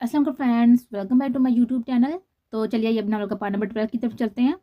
अस्सलाम वालेकुम friends, welcome back to my YouTube channel. तो चलिए ये अपना लोग का पार्ट नंबर 12 की तरफ चलते हैं।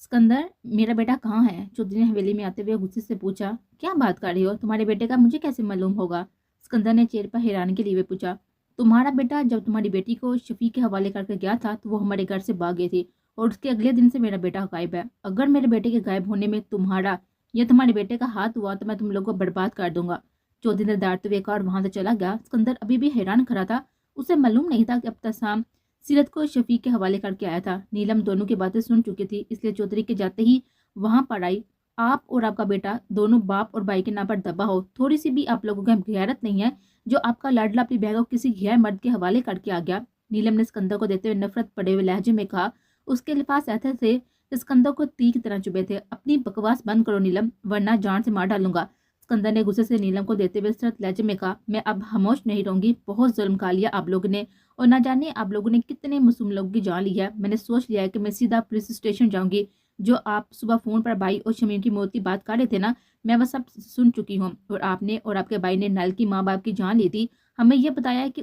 सिकंदर, मेरा बेटा कहाँ है? चौधरी ने हवेली में आते हुए गुस्से से पूछा। क्या बात कर रही हो? तुम्हारे बेटे का मुझे कैसे मालूम होगा? सिकंदर ने चेहरे पर हैरानी के लिए पूछा। तुम्हारा बेटा जब तुम्हारी बेटी को शफीक के हवाले करके गया था तो वो हमारे घर से भाग गई थी और उसके अगले दिन से मेरा बेटा गायब है। अगर मेरे बेटे के गायब होने में तुम्हारा या तुम्हारे बेटे का हाथ हुआ तो मैं तुम लोगों को बर्बाद कर दूंगा। चौधरी ने दाटते हुए कहा और वहां से चला गया। सिकंदर अभी भी हैरान खड़ा था। उसे मालूम नहीं था कि अब तसाम सीरत को शफीक के हवाले करके आया था। नीलम दोनों की बातें सुन चुकी थी, इसलिए चौधरी के जाते ही वहां पर आई। आप और आपका बेटा दोनों बाप और भाई के नाम पर दबा हो। थोड़ी सी भी आप लोगों की गैरत नहीं है जो आपका लाडला अपनी बहन को किसी गैर मर्द के हवाले करके आ गया। नीलम ने सिकंदर को देते हुए नफरत पड़े हुए लहजे में कहा। उसके लिफास ऐसे थे कि सिकंदर को तीर की तरह चुभे थे। अपनी बकवास बंद करो नीलम, वरना जान से मार डालूंगा। सिकंदर ने गुस्से से नीलम को देते हुए सख्त लहजे में कहा। मैं अब खामोश नहीं रहूंगी। बहुत जुल्म खा लिया आप लोगों ने और ना जाने आप लोगों ने कितने मासूम लोगों की जान ली है। मैंने सोच लिया है कि मैं सीधा पुलिस स्टेशन जाऊंगी। जो आप सुबह फोन पर भाई और शमीम की मौत की बात कर रहे थे ना, मैं वह सब सुन चुकी हूँ। और आपने और आपके भाई ने नाइल की माँ बाप की जान ली थी। हमें यह बताया है कि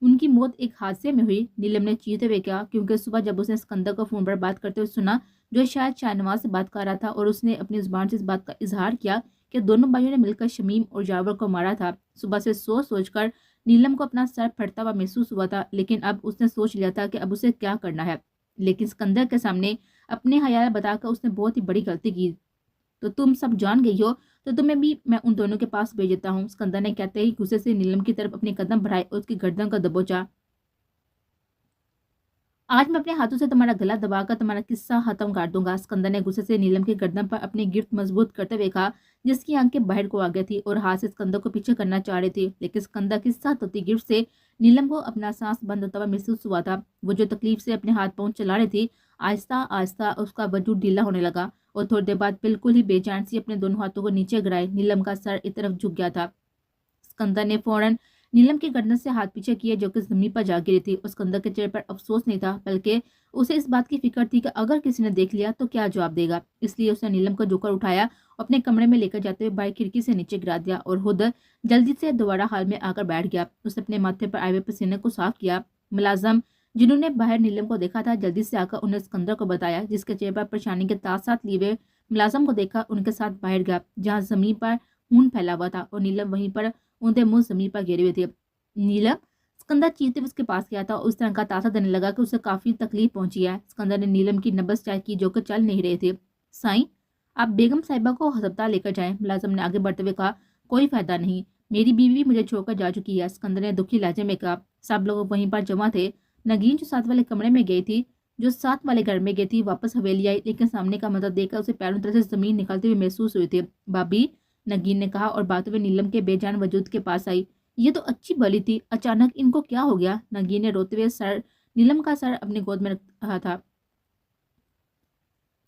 उनकी मौत एक हादसे में हुई। नीलम ने चीखते हुए कहा, क्योंकि सुबह जब उसने सिकंदर को फोन पर बात करते हुए सुना जो शायद शाहनवाज से बात कर रहा था और उसने अपनी जुबान से इस बात का इजहार किया कि दोनों भाइयों ने मिलकर शमीम और जावर को मारा था। सुबह से सोच सोचकर नीलम को अपना सर फटता हुआ महसूस हुआ था, लेकिन अब उसने सोच लिया था कि अब उसे क्या करना है। लेकिन सिकंदर के सामने अपने ख्याल बताकर उसने बहुत ही बड़ी गलती की। तो तुम सब जान गई हो तो तुम्हें भी मैं उन दोनों के पास भेज देता हूँ। सिकंदर ने कहते ही गुस्से से नीलम की तरफ अपने कदम बढ़ाए और उसकी गर्दन का दबोचा। आज मैं अपने हाथों से तुम्हारा गला दबाकर तुम्हारा किस्सा खत्म कर दूंगा। सिकंदर ने गुस्से से नीलम की गर्दन पर अपनी गिरफ्त मजबूत करते हुए कहा, जिसकी आंखें बाहर को आ गई थी और हाथ से सिकंदर को पीछे करना चाह रही थी। लेकिन सिकंदर की साथ होती गिरफ्त से नीलम को अपना सांस बंद होता हुआ महसूस हुआ था। वो जो तकलीफ से अपने हाथ पांव चला रही थी, आहिस्ता आहिस्ता उसका वजूद ढीला होने लगा और थोड़ी देर बाद बिल्कुल ही बेचैन सी अपने दोनों हाथों को नीचे गिराए नीलम का सर एक तरफ झुक गया था। सिकंदर ने फौरन नीलम की गर्दन से हाथ पीछे किए जो कि जमीन पर जा गिरी थी। उस सिकंदर के चेहरे पर अफसोस नहीं था, बल्कि उसे इस बात की फिक्र थी कि अगर किसी ने देख लिया तो क्या जवाब देगा। इसलिए उसने नीलम को झुककर उठाया और अपने कमरे में लेकर जाते हुए बाहर खिड़की से नीचे गिरा दिया और खुद जल्दी से दोबारा हाल में आकर बैठ गया। उसने अपने माथे पर आए हुए पसीने को साफ किया। मुलाजम जिन्होंने बाहर नीलम को देखा था जल्दी से आकर उन्हें सिकंदर को बताया, जिसके चेहरे पर परेशानी के तार साथ लिए हुए मुलाजम को देखा उनके साथ बाहर गया जहाँ जमीन पर खून फैला हुआ था और नीलम वहीं पर उनके मुंह जमीन पर गिरे हुए थे। नीलम, सिकंदर चीखते हुए उसके पास गया था और उस तरह का तासा देने लगा कि उसे काफी तकलीफ पहुंची है। सिकंदर ने नीलम की नब्ज चेक की जो कि चल नहीं रहे थे। साईं, आप बेगम साहिबा को अस्पताल लेकर जाएं। मुलाजिम ने आगे बढ़ते हुए कहा, कोई फायदा नहीं, मेरी बीवी भी मुझे छोड़कर जा चुकी है। सिकंदर ने दुखी लहजे में कहा। सब लोग वहीं पर जमा थे। नगीन जो साथ वाले कमरे में गई थी, जो साथ वाले घर में गई थी, वापस हवेली आई, लेकिन सामने का मंजर देखकर उसे पैरों तरह से जमीन निकलते हुए महसूस हुई थी। भाभी, नगीन ने कहा और बात हुए नीलम के बेजान वजूद के पास आई। ये तो अच्छी भली थी, अचानक इनको क्या हो गया? नगीन ने रोते हुए सर नीलम का सर अपनी गोद में रखा था।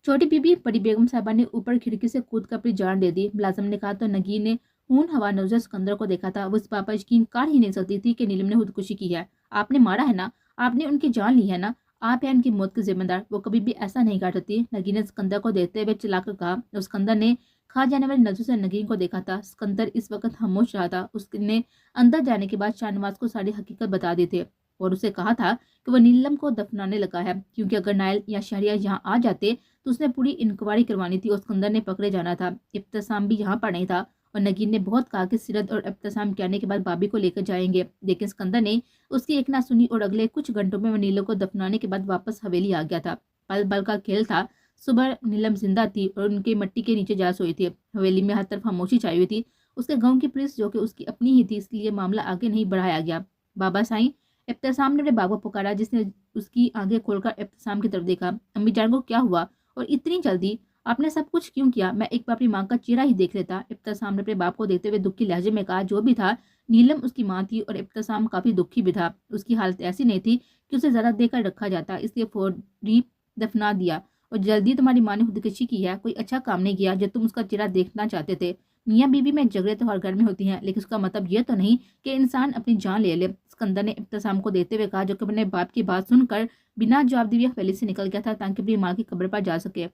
छोटी बीबी बड़ी बेगम साहबा ने ऊपर खिड़की से कूद कर अपनी जान दे दी। मुलाजिम ने कहा तो नगीन ने खून हवा नौजर सिकंदर को देखा था। वो इस बात पर यकीन कर ही नहीं सकती थी कि नीलम ने खुदकुशी की है। आपने मारा है ना, आपने उनकी जान ली है ना, आप है उनकी मौत के जिम्मेदार। वो कभी भी ऐसा नहीं कर सकती। नगीन ने सिकंदर को देखते हुए चिल्लाकर कहा और सिकंदर ने खा जाने वाली नजरों से नगीन को देखा था। सिकंदर इस वक्त खामोश रहा था। उसने अंदर जाने के बाद शाहनवाज को सारी हकीकत बता दी थी और उसे कहा था कि वह नीलम को दफनाने लगा है, क्योंकि अगर नायल या शहरिया यहाँ आ जाते तो उसने पूरी इंक्वायरी करवानी थी और सिकंदर ने पकड़े जाना था। इब्तिसाम भी यहाँ पर नहीं था और नगीन ने बहुत कहा कि सीरत और इब्तिसाम के आने के बाद भाभी को लेकर जाएंगे, लेकिन सिकंदर ने उसकी एक ना सुनी और अगले कुछ घंटों में वह नीलम को दफनाने के बाद वापस हवेली आ गया था। पल पल का खेल था। सुबह नीलम जिंदा थी और उनके मिट्टी के नीचे जा सोई थी। हवेली में हर तरफ खामोशी छाई हुई थी। उसके गाँव की पुलिस जो कि उसकी अपनी ही थी, इसलिए मामला आगे नहीं बढ़ाया गया। बाबा साईं, इब्तिसाम ने अपने बाबा पुकारा, जिसने उसकी आंखें खोलकर इब्तिसाम की तरफ देखा। अम्मी जान को क्या हुआ और इतनी जल्दी आपने सब कुछ क्यों किया? मैं एक बार अपनी माँ का चेहरा ही देख लेता। इब्तिसाम ने अपने बाप को देखते हुए दुखी लहजे में कहा। जो भी था, नीलम उसकी माँ थी और इब्तिसाम काफी दुखी भी था। उसकी हालत ऐसी नहीं थी कि उसे ज्यादा देकर रखा जाता, इसलिए फौरी दफना दिया। और जल्दी तुम्हारी माँ ने खुदकुशी की है, कोई अच्छा काम नहीं किया जो तुम उसका चेहरा देखना चाहते थे। मियाँ बीवी में झगड़े तो हर घर में होती हैं, लेकिन उसका मतलब ये तो नहीं कि इंसान अपनी जान ले ले। सिकंदर ने इब्तिसाम को देते हुए कहा, जो कि अपने बाप की बात सुनकर बिना जवाब दिए हवेली से निकल गया था ताकि अपनी माँ की कब्र पर जा सके।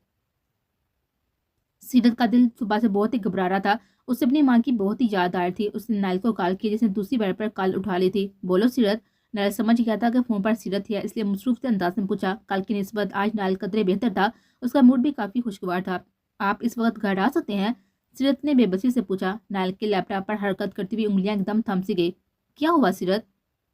सीरत का दिल सुबह से बहुत ही घबरा रहा था। उसे अपनी माँ की बहुत ही याद आ रही थी। उसने नाइल को कॉल किया, जिसने दूसरी बार पर कॉल उठा ली थी। बोलो सीरत, नायल समझ गया था कि फ़ोन पर सीरत है, इसलिए मसरूफ़ से अंदाज में पूछा। कल की निस्बत आज नायल कदरे बेहतर था, उसका मूड भी काफ़ी खुशगवार था। आप इस वक्त घर आ सकते हैं? सीरत ने बेबसी से पूछा। नायल के लैपटॉप पर हरकत करती हुई उंगलियां एकदम थम सी गई। क्या हुआ सीरत,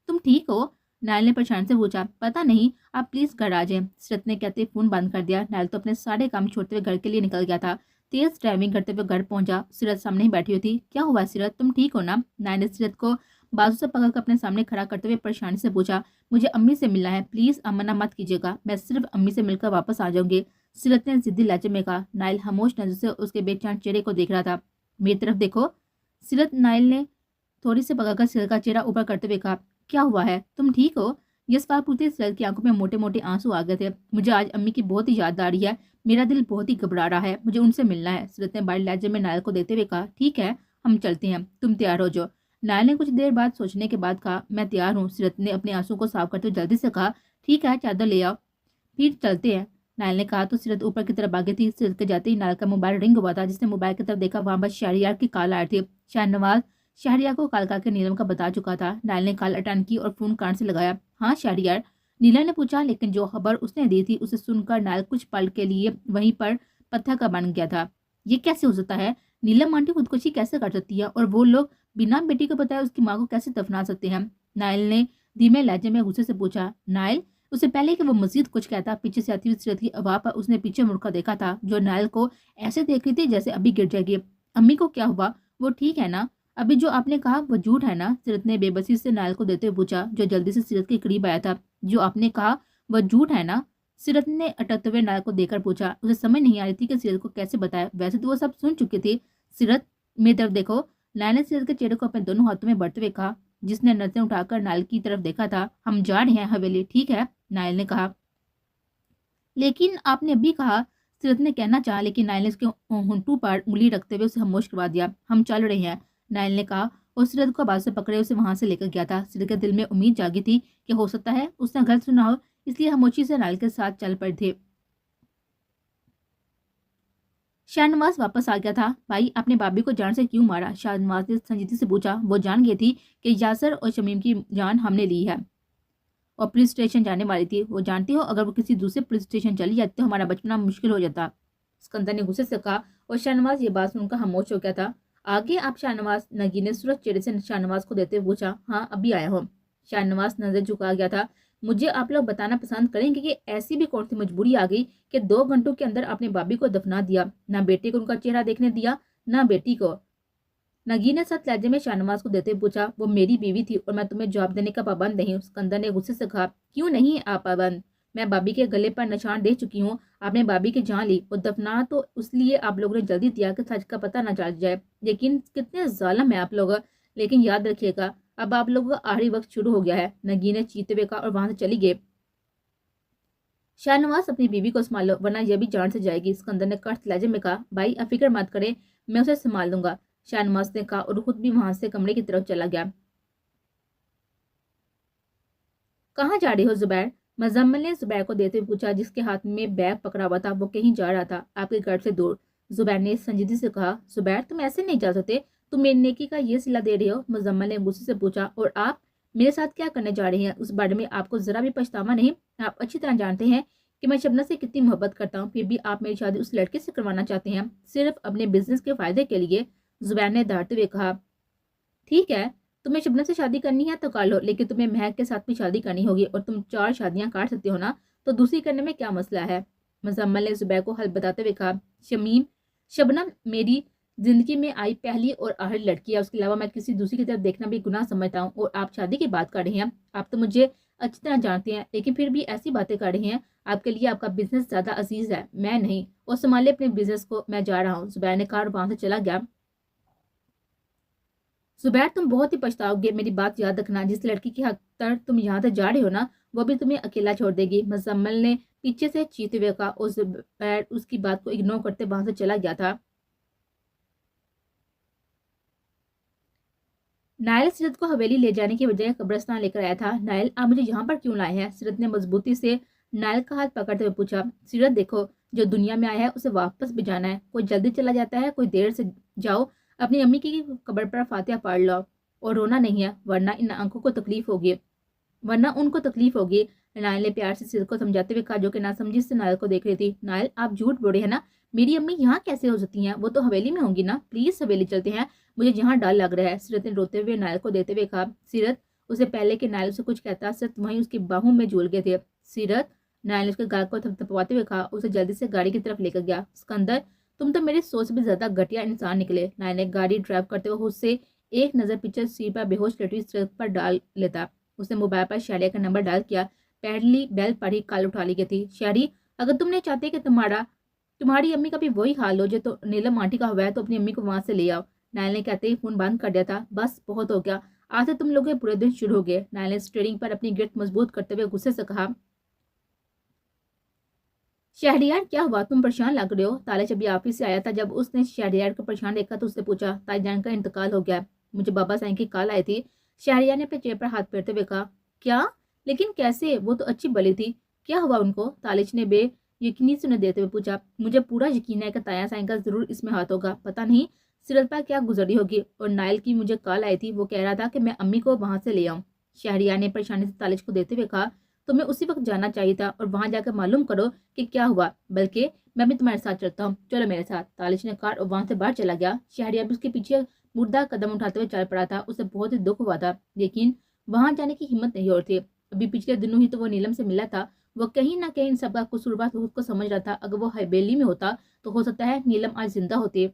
तुम ठीक हो? नायल ने परेशान से पूछा। पता नहीं, आप प्लीज घर आ जाएं, सीरत ने कहते फोन बंद कर दिया। नायल तो अपने सारे काम छोड़ते हुए घर के लिए निकल गया था। तेज ड्राइविंग करते हुए घर पहुंचा। सीरत सामने ही बैठी हुई थी। क्या हुआ सीरत, तुम ठीक हो ना? नायल ने सीरत को बाजू से पकड़कर अपने सामने खड़ा करते हुए परेशानी से पूछा। मुझे अम्मी से मिलना है, प्लीज मना मत कीजिएगा, मैं सिर्फ अम्मी से मिलकर वापस आ जाऊंगी, सीरत ने जिद्दी लहजे में कहा। नायल खामोश नजर से उसके बेचैन चेहरे को देख रहा था। मेरी तरफ देखो, सीरत नायल ने थोड़ी सी पकड़कर सीरत का चेहरा ऊपर करते हुए कहा। क्या हुआ है, तुम ठीक हो? ये सवाल पूछते सीरत की आंखों में मोटे मोटे आंसू आ गए थे। मुझे आज अम्मी की बहुत ही याद आ रही है, मेरा दिल बहुत ही घबरा रहा है, मुझे उनसे मिलना है, सीरत ने बड़े लहजे में नायल को देखते हुए कहा। ठीक है, हम चलते हैं, तुम तैयार हो जाओ। नायल ने कुछ देर बाद सोचने के बाद कहा, मैं तैयार हूँ। सीरत ने अपने आंसू को साफ करते हुए जल्दी से कहा। ठीक है, चादर ले आओ, फिर चलते हैं, नायल ने कहा। तो सीरत ऊपर की तरफ भागी थी। सीरत के जाते ही नायल का मोबाइल रिंग हुआ था। जिसने मोबाइल की तरफ देखा, वहां पर शहरियार की कॉल आ रही थी। शाहनवाज शहरियार को कॉल करके नीलम का बता चुका था। नायल ने कॉल अटेंड की और फोन कान से लगाया। हाँ शहरियार, नीलम ने पूछा, लेकिन जो खबर उसने दी थी उसे सुनकर नायल कुछ पल के लिए वहीं पर पत्थर का बन गया था। ये कैसे हो सकता है? नीलम आंटी खुदकुशी कैसे कर सकती है, और वो लोग बिना बेटी को बताए उसकी माँ को कैसे दफना सकते हैं? नायल ने धीमे लहजे में गुस्से से पूछा। नायल, उससे पहले कि वो मजीद कुछ कहता, पीछे से आती हुई सीरत की आवाज पर उसने पीछे मुड़कर देखा था, जो नायल को ऐसे देख रही थी जैसे अभी गिर जाएगी। अम्मी को क्या हुआ, वो ठीक है ना? अभी जो आपने कहा वो झूठ है ना? सीरत ने बेबसी से नायल को देते हुए पूछा, जो जल्दी से सीरत के करीब आया था। जो आपने कहा वह झूठ है ना? सीरत ने अटकते हुए नायल को देखकर पूछा। उसे समझ नहीं आ रही थी कि सीरत को कैसे बताए, वैसे तो वो सब सुन चुकी थी। सीरत, मेरी तरफ देखो, नायल ने सीरत के चेहरे को अपने दोनों हाथों में बढ़ते हुए कहा, जिसने नजरें उठाकर नायल की तरफ देखा था। हम जा रहे हैं हवेली, ठीक है? नायल ने कहा। लेकिन आपने अभी कहा, सीरत ने कहना चाहा, लेकिन नायल ने उसके होंठों पर उंगली रखते हुए उसे खामोश करवा दिया। हम चल रहे हैं, नायल ने कहा, और सीरत को बाजू से पकड़े उसे वहां से लेकर गया था। सीरत के दिल में उम्मीद जागी थी कि हो सकता है उसने गलत सुना हो, इसलिए खामोशी से नायल के साथ चल पड़े थे। शाहनवाज वापस आ गया था। भाई, अपने भाभी को जान से क्यों मारा? शाहनवाज ने संजीदगी से पूछा। वो जान गई थी कि यासर और शमीम की जान हमने ली है और पुलिस स्टेशन जाने वाली थी। वो जानती हो, अगर वो किसी दूसरे पुलिस स्टेशन चली जाती तो हमारा बचपना मुश्किल हो जाता, सिकंदर ने गुस्से से कहा। और शाहनवाज ये बात सुनकर खामोश हो गया था। आगे आप शाहनवाज, नगीन ने सूरज चेहरे से शाहनवाज को देते हुए पूछा। हाँ, अभी आया हो। शाहनवाज नजर झुका गया था। मुझे आप लोग बताना पसंद करेंगे कि ऐसी भी कौन सी मजबूरी आ गई कि 2 घंटों के अंदर अपने भाभी को दफना दिया, ना बेटे को उनका चेहरा देखने दिया, ना बेटी को। नगीन ने सख्त लहजे में शाहनवाज को देते हुए पूछा। वो मेरी बीवी थी और मैं तुम्हें जवाब देने का पाबंद नहीं हूँ, सिकंदर ने गुस्से से कहा। क्यों नहीं आप पाबंद? मैं भाभी के गले पर निशान दे चुकी हूँ, आपने भाभी की जान ली और दफना तो इसलिए आप लोगों ने जल्दी दिया कि सच का पता न चल जाए। लेकिन कितने जालिम है आप लोग। लेकिन याद रखिएगा, अब आप लोगों का आखिरी वक्त शुरू हो गया है, नगीन ने चीते हुए कहा और वहां से चली गई। शाहनवाज, अपनी बीवी को संभालो वरना यह भी जान से जाएगी, सिकंदर ने कड़क लहजे में कहा। भाई आप फिक्र मत करें, मैं उसे संभाल लूंगा, शाहनवाज ने कहा और खुद भी वहां से कमरे की तरफ चला गया। कहाँ जा रही हो जुबैर? मुजम्मिल ने जुबैर को देते हुए पूछा, जिसके हाथ में बैग पकड़ा हुआ था। वो कहीं जा रहा था, आपके घर से दूर, जुबैर ने संजीदगी से कहा। जुबैर, तुम ऐसे नहीं जा सकते, तुम मेरी नेकी का ये सिला दे रहे हो, मुजम्मिल ने गुस्से से पूछा। और आप मेरे साथ क्या करने जा रही हैं? उस बारे में आपको जरा भी पछतावा नहीं? आप अच्छी तरह जानते हैं कि मैं शबनम से कितनी मोहब्बत करता हूँ, फिर भी आप मेरी शादी उस लड़के से करवाना चाहते हैं सिर्फ अपने बिजनेस के फायदे के लिए, जुबैर ने दहाड़ते हुए कहा। ठीक है, तुम्हें शबनम से शादी करनी है तो कर लो, लेकिन तुम्हें महक के साथ भी शादी करनी होगी और तुम 4 शादियां काट सकते हो ना, तो दूसरी करने में क्या मसला है? मुजम्मिल ने जुबैर को हल बताते हुए कहा। शमीम, शबनम मेरी जिंदगी में आई पहली और आखिरी लड़की है, उसके अलावा मैं किसी दूसरी की तरफ देखना भी गुनाह समझता हूँ। और आप शादी की बात कर रहे हैं, आप तो मुझे अच्छी तरह जानते हैं, लेकिन फिर भी ऐसी बातें कर रहे हैं। आपके लिए आपका बिजनेस ज्यादा अजीज है, मैं नहीं, और संभाले अपने बिजनेस को, मैं जा रहा हूँ, जुबैर ने कहा और वहां से चला गया। जुबैर, तुम बहुत ही पछताओगे, मेरी बात याद रखना, जिस लड़की की हक तर तुम यहाँ से जा रहे हो ना, वो भी तुम्हें अकेला छोड़ देगी, मुजम्मिल ने पीछे से चीते हुए कहा। और जुबैर उसकी बात को इग्नोर करते वहां से चला गया था। नायल सीरत को हवेली ले जाने की बजाय कब्रिस्तान लेकर आया था। नायल, आप मुझे यहाँ पर क्यों लाए हैं? सीरत ने मजबूती से नायल का हाथ पकड़ते हुए पूछा। सीरत देखो, जो दुनिया में आया है उसे वापस भी जाना है, कोई जल्दी चला जाता है, कोई देर से। जाओ अपनी अम्मी की कब्र पर फातिहा पढ़ लो और रोना नहीं है, वरना इन आंखों को तकलीफ होगी। वरना उनको तकलीफ होगी। नायल ने प्यार से सीरत को समझाते हुए कहा, जो कि नासमझी से नायल को देख रही थी। नायल, आप झूठ बोल रहे हैं ना, मेरी अम्मी यहाँ कैसे हो सकती हैं? वो तो हवेली में होंगी ना, प्लीज हवेली चलते हैं, मुझे यहाँ डर लग रहा है। सीरत ने रोते हुए नायल को देते हुए कहा। सीरत, उससे पहले कि नायल से कुछ कहता, सीरत वहीं उसकी बाहों में झूल गए थे। सीरत, नायल ने उसके गाल को थपथपाते हुए कहा, उसे जल्दी से गाड़ी की तरफ लेकर गया। सिकंदर, तुम तो मेरी सोच से भी ज्यादा घटिया इंसान निकले। नायल ने गाड़ी ड्राइव करते हुए उससे एक नजर पीछे सीट पर बेहोश लेटी सीरत पर डाल लेता। उसने मोबाइल पर शहरिया का नंबर डायल किया। पहली बेल पर ही कॉल उठा ली गई थी। शहरी, अगर तुमने चाहते कि तुम्हारी अम्मी का भी वही हाल हो जो तो नीलम आंटी का हुआ है, तो अपनी अम्मी को वहां से ले आओ। नायल ने कहते ही फोन बंद कर दिया था। बस बहुत हो गया, आज से तुम लोगों के पूरे दिन शुरू हो गए। नायल ने स्टीयरिंग पर अपनी गिरफ्त मजबूत करते हुए गुस्से से कहा। शहरियार, क्या हुआ, तुम परेशान लग रहे हो? तालिश अभी ऑफिस से आया था। जब उसने शहरियार को परेशान देखा तो उससे पूछा, ताईजान का इंतकाल हो गया, मुझे बाबा साईं की कॉल आई थी। शहरियार ने अपने चेहरे पर हाथ फेरते हुए कहा। क्या? लेकिन कैसे? वो तो अच्छी भली थी, क्या हुआ उनको? तालिश ने बेयकीनी से उन्हें देते हुए पूछा। मुझे पूरा यकीन है कि ताया साईं का जरूर इसमें हाथ होगा, पता नहीं सीरत पर क्या गुजरी होगी। और नायल की मुझे कॉल आई थी, वो कह रहा था कि मैं अम्मी को वहां से ले आऊं। शहरियार ने परेशानी से तालिश को देते हुए कहा, तुम्हें उसी वक्त जाना चाहिए था और वहां जाकर मालूम करो कि क्या हुआ। बल्कि मैं भी तुम्हारे साथ चलता हूँ, चलो मेरे साथ। तालिश ने कार और वहां से बाहर चला गया। शहरियार भी उसके पीछे मुर्दा कदम उठाते हुए चल पड़ा था। उसे बहुत ही दुख हुआ था, लेकिन वहां जाने की हिम्मत नहीं हो रही थी। अभी पिछले दिनों ही तो वो नीलम से मिला था। वो कहीं ना कहीं इन सबका कसूरवार खुद को समझ रहा था। अगर वो हवेली में होता तो हो सकता है नीलम आज जिंदा होती।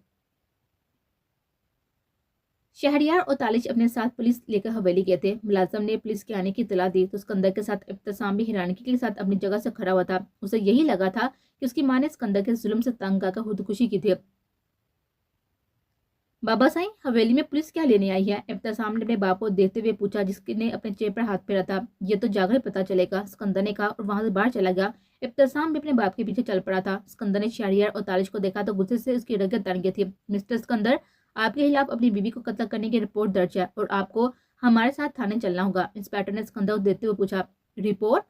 शहरियार और तालिश अपने साथ पुलिस लेकर हवेली गए थे। मुलाजम ने पुलिस के आने की इत्तला दी तो सिकंदर के साथ इब्तिसाम भी हैरानगी के साथ अपनी जगह से खड़ा हुआ था। उसे यही लगा था कि उसकी मां ने सिकंदर के जुल्म से तंग आकर खुदकुशी की थी। बाबा साईं, हवेली में पुलिस क्या लेने आई है? इब्तिसाम ने अपने बाप को देखते हुए पूछा, जिसने अपने चेहरे पर हाथ फेरा था। ये तो जाकर ही पता चलेगा, सिकंदर ने कहा और वहां से बाहर चला गया। इब्तिसाम भी अपने बाप के पीछे चल पड़ा था। सिकंदर ने शहरियार और तालिश को देखा तो गुस्से से उसकी रगत तन गई थी। मिस्टर सिकंदर, आपके खिलाफ अपनी बीवी को कत्ल करने की रिपोर्ट दर्ज है और आपको हमारे साथ थाने चलना होगा। इंस्पेक्टर ने सिकंदर को देखते हुए पूछा। रिपोर्ट?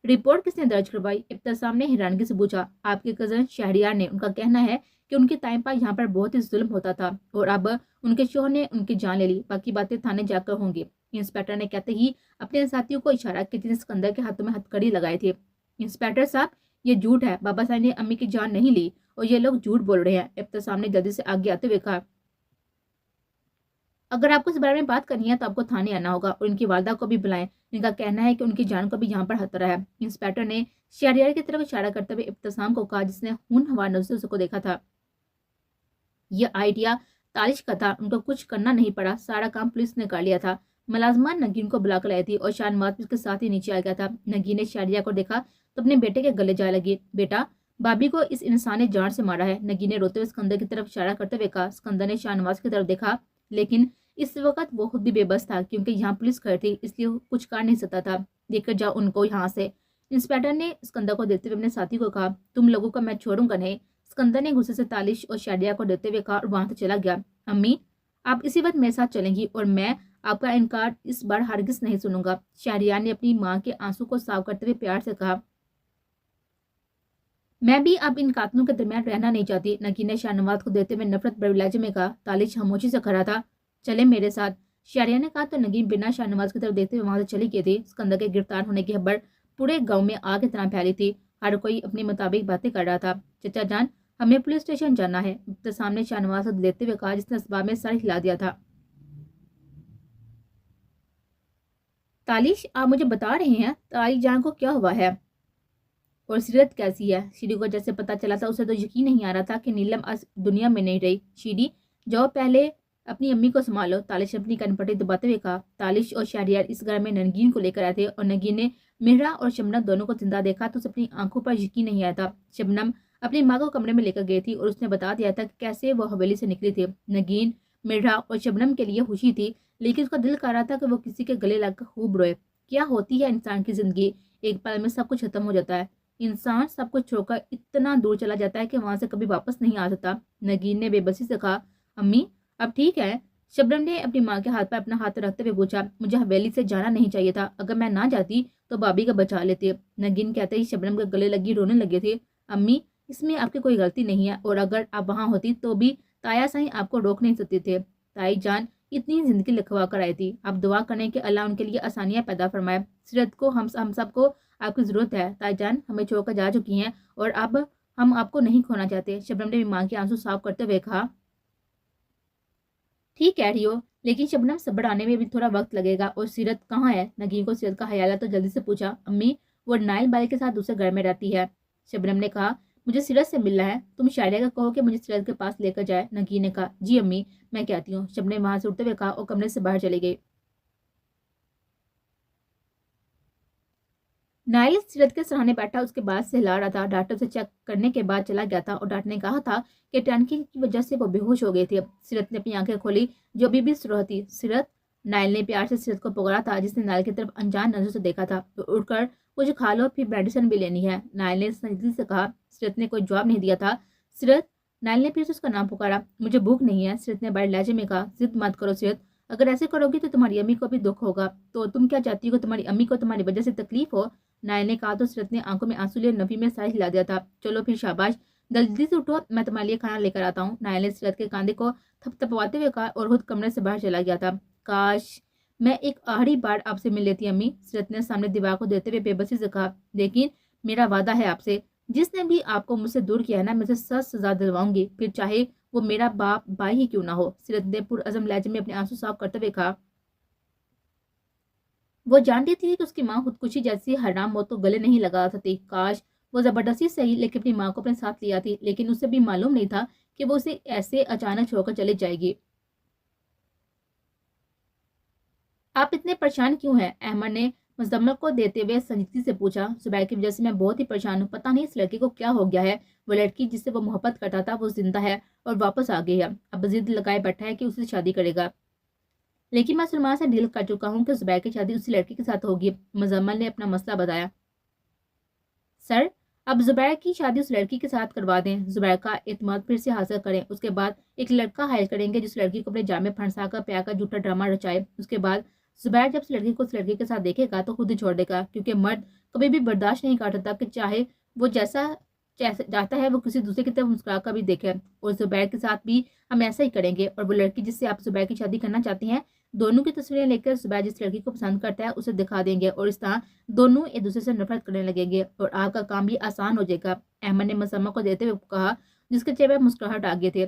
रिपोर्ट किसने दर्ज करवाई? इब्तिसाम ने हैरानगी से पूछा। आपके कजन शहरियार ने। उनका कहना है कि उनके टाइम पर यहाँ पर बहुत ही जुल्म होता था और अब उनके शोहर ने उनकी जान ले ली। बाकी बातें थाने जाकर होंगी। इंस्पेक्टर ने कहते ही अपने साथियों को इशारा किया जिसने सिकंदर के हाथों में हथकड़ी लगाई थी। इंस्पेक्टर साहब, ये झूठ है, बाबा साहब ने अम्मी की जान नहीं ली और ये लोग झूठ बोल रहे हैं। इब्तिसाम ने जल्दी से आगे आते हुए कहा, अगर आपको इस बारे में बात करनी है तो आपको थाने आना होगा और इनकी वालदा को भी बुलाएं। इनका कहना है कि उनकी जान को भी यहाँ पर खतरा है। इंस्पेक्टर ने शहरियार की तरफ इशारा करते हुए इब्तिसाम को कहा, जिसने खून हवार नजरों से उसको देखा था। यह आइडिया तालिश का था, उनको कुछ करना नहीं पड़ा, सारा काम पुलिस ने कर लिया था। मुलाजमा नगीन को बुलाकर लाई थी और शाहनवाज भी उसके साथ ही नीचे आ गया था। नगीन ने शहरिया को देखा तो अपने बेटे के गले जा लगी। बेटा, भाभी को इस इंसान ने जान से मारा है, नगीन ने रोते हुए सिकंदर की तरफ इशारा करते हुए कहा। सिकंदर ने शाहनवाज की तरफ देखा, लेकिन इस वक्त वो खुद भी बेबस था क्योंकि यहाँ पुलिस खड़ी थी, इसलिए वो कुछ कर नहीं सकता था। लेकर जाओ उनको यहाँ से। इंस्पेक्टर ने सिकंदर को देखते हुए अपने साथी को कहा, तुम लोगों को मैं छोड़ूंगा नहीं। सिकंदर ने गुस्से से तालिश और शादिया को देखते हुए कहा और वहां से चला गया। अम्मी, आप इसी वक्त मेरे साथ चलेंगी और मैं आपका इनकार इस बार हरगिज नहीं सुनूंगा। शहरियार ने अपनी माँ के आंसू को साफ करते हुए प्यार से कहा। मैं भी अब इन कातलों के दरमियान रहना नहीं चाहती, नगीन ने शाहनवाज को देते हुए नफरत भरे लहजे में कहा। तालिश खामोशी से खड़ा था। चले मेरे साथ, शहरियार ने कहा तो नगीन बिना शाहनवाज की तरफ देखते हुए वहां से चली गई थी। सिकंदर के गिरफ्तार होने की खबर पूरे गाँव में आग की तरह फैली थी। हर कोई अपने मुताबिक बातें कर रहा था। चचा जान, हमें पुलिस स्टेशन जाना है, तो सामने शाहनवाज को देखते हुए कहा, जिसने इस बात में सर हिला दिया था। तालिश, आप मुझे बता रहे हैं ताई जान को क्या हुआ है और सीरत कैसी है? शीरी को जैसे पता चला था उसे तो यकीन नहीं आ रहा था कि नीलम आज दुनिया में नहीं रही। शीरी, जाओ पहले अपनी अम्मी को संभालो, तालिश ने अपनी कनपटी दबाते हुए कहा। तालिश और शहरियार इस घर में नगीन को लेकर आए थे और नगीन ने मिहरा और शबनम दोनों को जिंदा देखा तो उसे अपनी आंखों पर यकीन नहीं आया था। शबनम अपनी माँ को कमरे में लेकर गई थी और उसने बता दिया था कि कैसे वो हवेली से निकली थी। नगीन, मिहरा और शबनम के लिए खुशी थी, लेकिन उसका दिल कर रहा था कि वो किसी के गले लगकर खूब रोए। क्या होती है इंसान की जिंदगी, एक पल में सब कुछ खत्म हो जाता है। इंसान सब कुछ छोड़कर इतना दूर चला जाता है कि वहां से कभी वापस नहीं आ सकता। नगीन ने बेबसी से कहा। अम्मी, अब ठीक है? शबनम ने अपनी माँ के हाथ पर अपना हाथ रखते हुए पूछा। मुझे हवेली से जाना नहीं चाहिए था, अगर मैं ना जाती तो भाभी का बचा लेती। नगीन कहते ही शबनम के गले लगी रोने लगी थी। अम्मी, इसमें आपकी कोई गलती नहीं है और अगर आप वहां होती तो भी ताया साईं आपको रोक नहीं सकते थे। ताई जान, اتنی زندگی لکھوا کر آئی تھی. آپ دعا کرنے کہ اللہ ان کے لیے آسانیاں پیدا فرمائے. سیرت کو ہم سب کو آپ کی ضرورت ہے. تائی جان ہمیں چھوڑ کر جا چکی ہیں اور اب ہم آپ کو نہیں کھونا چاہتے. شبنم نے ماں کے آنسو صاف کرتے ہوئے کہا. ٹھیک کہہ رہی ہو، لیکن شبنم صبر آنے میں بھی تھوڑا وقت لگے گا. اور سیرت کہاں ہے؟ نگین کو سیرت کا خیال ہے تو جلدی سے پوچھا. امی وہ نائل بائی کے ساتھ دوسرے گھر میں رہتی ہے. شبنم نے کہا. مجھے سیرت سے ملنا ہے. تم شاعرہ کا کہو کہ مجھے سیرت کے پاس لے کر جائے. نگین نے کہا. جی امی میں کہتی ہوں. شبنم نے وہاں سے اٹھتے ہوئے کہا اور کمرے سے باہر چلی گئی. نائل سیرت کے سراہنے بیٹھا اس کے بعد سے ہلا رہا تھا. ڈاکٹر سے چیک کرنے کے بعد چلا گیا تھا اور ڈاکٹر نے کہا تھا کہ ٹینکی کی وجہ سے وہ بے ہوش ہو گئی تھی. سیرت نے اپنی آنکھیں کھولی جو ابھی بھی سرخ تھی. سیرت. نائل نے پیار سے سیرت کو پکڑا تھا جس نے نائل کی طرف انجان نظر سے دیکھا تھا. تو اٹھ کر کچھ کھا لو پھر میڈیسن بھی لینی ہے. نائل نے سنجیدگی سے کہا. سیرت نے کوئی جواب نہیں دیا تھا. سیرت. نائل نے پھر سے اس کا نام پکارا. مجھے بھوک نہیں ہے. سیرت نے بڑے لہجے میں کہا. ضد مت کرو سیرت. اگر ایسے کرو گی تو تمہاری امی کو بھی دکھ ہوگا. تو تم کیا چاہتی ہو کہ تمہاری امی کو تمہاری وجہ سے تکلیف ہو؟ نائل نے کہا تو سیرت نے آنکھوں میں آنسو لیے نفی میں سر ہلا دیا تھا. چلو پھر شاباش جلدی سے اٹھو میں تمہارے لیے کھانا لے کر آتا ہوں. نائل نے سیرت کے کاندھے کو تھپ تھپواتے ہوئے کہا اور خود کمرے سے باہر چلا گیا تھا. کاش میں ایک آخری بار آپ سے مل لیتی امی. سیرت نے سامنے دیوار کو دیتے ہوئے بے بسی سے کہا. لیکن میرا وعدہ ہے آپ سے جس نے بھی آپ کو مجھ سے دور کیا ہے نا میں اسے سخت سزا دلواؤں گی پھر چاہے وہ میرا باپ بھائی ہی کیوں نہ ہو. سیرت نے پرعزم لہجے میں اپنے آنسو صاف کرتے ہوئے کہا. وہ جانتی تھی کہ اس کی ماں خودکشی جیسی حرام موت کو گلے نہیں لگا سکتی. کاش وہ زبردستی صحیح لیکن اپنی ماں کو اپنے ساتھ لیا تھی. لیکن اسے بھی معلوم نہیں تھا کہ وہ اسے ایسے اچانک چھوڑ کر چلی جائے گی. آپ اتنے پریشان کیوں ہیں؟ احمد نے مزمل کو دیتے ہوئے سنجیدگی سے پوچھا. زبیر کی وجہ سے میں بہت ہی پریشان ہوں. پتہ نہیں اس لڑکی کو کیا ہو گیا ہے. وہ لڑکی جس سے وہ محبت کرتا تھا وہ زندہ ہے اور واپس آ گئی ہے. اب ضد لگائے بیٹھا ہے کہ اسے شادی کرے گا. لیکن میں سلمان سے ڈیل کر چکا ہوں کہ زبیر کی شادی اسی لڑکی کے ساتھ ہوگی. مزمل نے اپنا مسئلہ بتایا. سر اب زبیر کی شادی اس لڑکی کے ساتھ کروا دیں. زبیر کا اعتماد پھر سے حاصل کریں. اس کے بعد ایک لڑکا ہائر کریں گے جس لڑکی کو اپنے جام میں پھنسا کر پیا کر جھوٹا ڈرامہ رچائے. اس کے بعد زبیر جب اس لڑکی کو اس لڑکی کے ساتھ دیکھے گا تو خود ہی چھوڑ دے گا کیونکہ مرد کبھی بھی برداشت نہیں کر سکتا کہ چاہے وہ جیسا چاہتا ہے وہ کسی دوسرے کی طرف مسکرا کر بھی دیکھے. اور زبیر کے ساتھ بھی ہم ایسا ہی کریں گے. اور وہ لڑکی جس سے آپ زبیر کی شادی کرنا چاہتی ہیں دونوں کی تصویریں لے کر زبیر جس لڑکی کو پسند کرتا ہے اسے دکھا دیں گے اور اس طرح دونوں ایک دوسرے سے نفرت کرنے لگیں گے اور آپ کا کام بھی آسان ہو جائے گا. احمد نے مسمہ کو دیتے ہوئے کہا جس کے چہرے پر مسکراہٹ آ گئے تھے.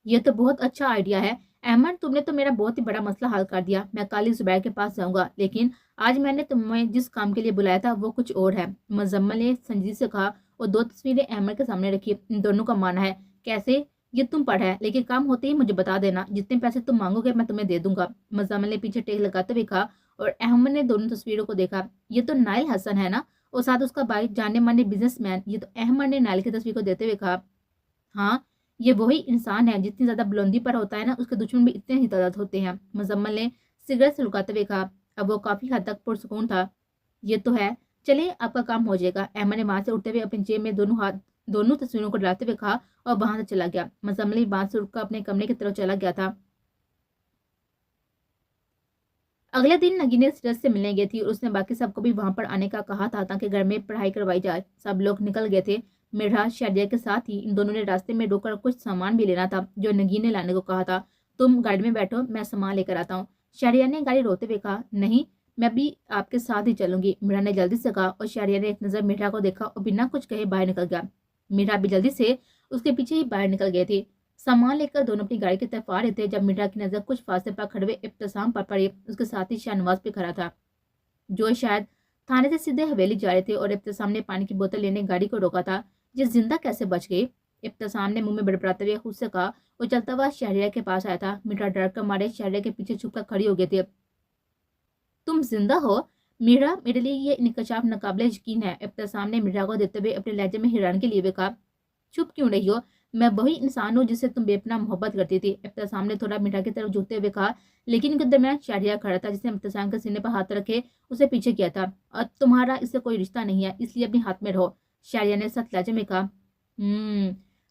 یہ تو بہت اچھا آئیڈیا ہے احمد. تم نے تو میرا بہت ہی بڑا مسئلہ حل کر دیا. میں کل ہی زبیر کے پاس جاؤں گا لیکن آج میں نے تمہیں جس کام کے لیے بلایا تھا وہ کچھ اور ہے. مزمل نے سنجیدگی سے کہا اور دو تصویریں احمد کے سامنے رکھی. ان دونوں کا ماننا ہے. کیسے؟ یہ تم پر ہے لیکن کام ہوتے ہی مجھے بتا دینا. جتنے پیسے تم مانگو گے میں تمہیں دے دوں گا. مزمل نے پیچھے ٹیک لگاتے ہوئے کہا اور احمد نے دونوں تصویروں کو دیکھا. یہ تو نائل حسن ہے نا اور ساتھ اس کا بھائی جانے مانے بزنس مین. یہ تو احمد نے نائل کی تصویر کو دیتے ہوئے کہا. ہاں یہ وہی انسان ہے. جتنی زیادہ بلندی پر ہوتا ہے نا اس کے دشمن بھی اتنے ہی تعداد ہوتے ہیں. مزمل نے سگریٹ سے لگاتے ہوئے کہا. اب وہ کافی حد تک پرسکون تھا. یہ تو ہے چلے آپ کا کام ہو جائے گا. احمد نے وہاں سے اٹھتے ہوئے اپنی جیب میں دونوں تصویروں کو ڈالتے ہوئے کہا اور وہاں سے چلا گیا. مزمل وہاں سے اٹھ کر اپنے کمرے کی طرف چلا گیا تھا. اگلے دن نگین نے سیرت سے ملنے گئی تھی اور اس نے باقی سب کو بھی وہاں پر آنے کا کہا تھا تاکہ گھر میں پڑھائی کروائی جائے. سب لوگ نکل گئے تھے. میرا شہریہ کے ساتھ ہی ان دونوں نے راستے میں روک کر کچھ سامان بھی لینا تھا جو نگین نے لانے کو کہا تھا. تم گاڑی میں بیٹھو میں سامان لے کر آتا ہوں. شہریہ نے گاڑی روتے ہوئے کہا. نہیں میں بھی آپ کے ساتھ ہی چلوں گی. میرا نے جلدی سے کہا اور شہریہ نے ایک نظر میرا کو دیکھا اور بنا کچھ کہے باہر نکل گیا. میرا بھی جلدی سے اس کے پیچھے ہی باہر نکل گئے تھے. سامان لے کر دونوں اپنی گاڑی کی طرف آ رہے تھے جب میرا کی نظر کچھ فاصلے پر کھڑے ہوئے ابتسام پر پڑی. اس کے ساتھ ہی شاہنواز پہ کھڑا تھا جو شاید تھانے سے سیدھے حویلی جا رہے تھے اور ابتسام نے پانی کی بوتل لینے گاڑی کو روکا تھا. یہ زندہ کیسے بچ گئی؟ ابتسام نے منہ میں بڑبڑاتے ہوئے خود سے کہا اور چلتا ہوا شہریہ کے پاس آیا تھا. میرا ڈر کر مارے شہریہ کے پیچھے چھپ کر کھڑی ہو گئے تھے. تم زندہ ہو؟ میرا میرے لیے یہ انکشاف ناقابل یقین ہے. ابتسام نے میرا کو دیتے ہوئے اپنے لہجے میں حیران کے لیے کہا. چپ کیوں رہی ہو؟ میں وہی انسان ہوں جس سے تم بے پناہ محبت کرتی تھی. ابتسام نے تھوڑا میرا کی طرف جھکتے ہوئے کہا لیکن ان کے درمیان شہریہ کھڑا تھا جس نے ابتسام کے سینے پر ہاتھ رکھے اسے پیچھے کیا تھا. اور تمہارا اس سے کوئی رشتہ نہیں ہے اس لیے اپنے ہاتھ میں رہو. شہریہ نے سخت لہجے میں کہا.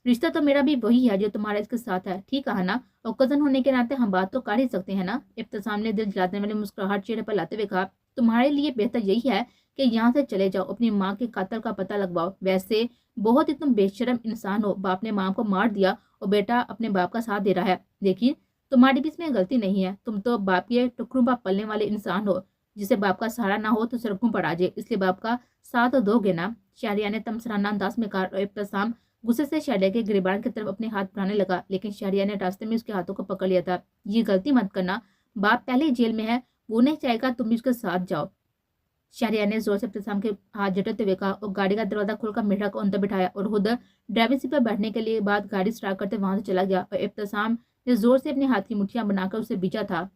رشتہ تو میرا بھی وہی ہے جو تمہارا اس کے ساتھ ہے. ٹھیک کہا نا؟ اور کزن ہونے کے ناطے ہم بات تو کر ہی سکتے ہیں نا؟ ابتسام نے دل جلانے والے مسکراہٹ چہرے پر لاتے ہوئے کہا. تمہارے لیے بہتر یہی ہے کہ یہاں سے چلے جاؤ. اپنی ماں کے قاتل کا پتہ لگواؤ. ویسے بہت ہی تم بے شرم انسان ہو. باپ نے ماں کو مار دیا اور بیٹا اپنے باپ کا ساتھ دے رہا ہے. لیکن तुम्हारी भी इसमें गलती नहीं है, तुम तो बाप के टुकड़ों पर पलने वाले इंसान हो। जिसे बाप का सहारा ना हो तो सड़कों पर आ जाए, इसलिए बाप का साथ दोगे ना? शहरिया ने तमसराना अंदाज में कहा और इब्तिसाम गुस्से से शहरिया के गिरबान की तरफ अपने हाथ बढ़ाने लगा, लेकिन शहरिया ने रास्ते में उसके हाथों को पकड़ लिया था। ये गलती मत करना, बाप पहले ही जेल में है, वो नहीं चाहेगा तुम भी उसके साथ जाओ। शहरिया ने जोर से इब्तिसाम के हाथ झटकते हुए कहा और गाड़ी का दरवाजा खोलकर मेढा को अंदर बिठाया और खुद ड्राइवर सीट पर बैठने के लिए बाद गाड़ी स्टार्ट करते वहां से चला गया। और इब्तिसाम ने जोर से अपने हाथ की मुठ्ठियां बनाकर उसे बीचा था।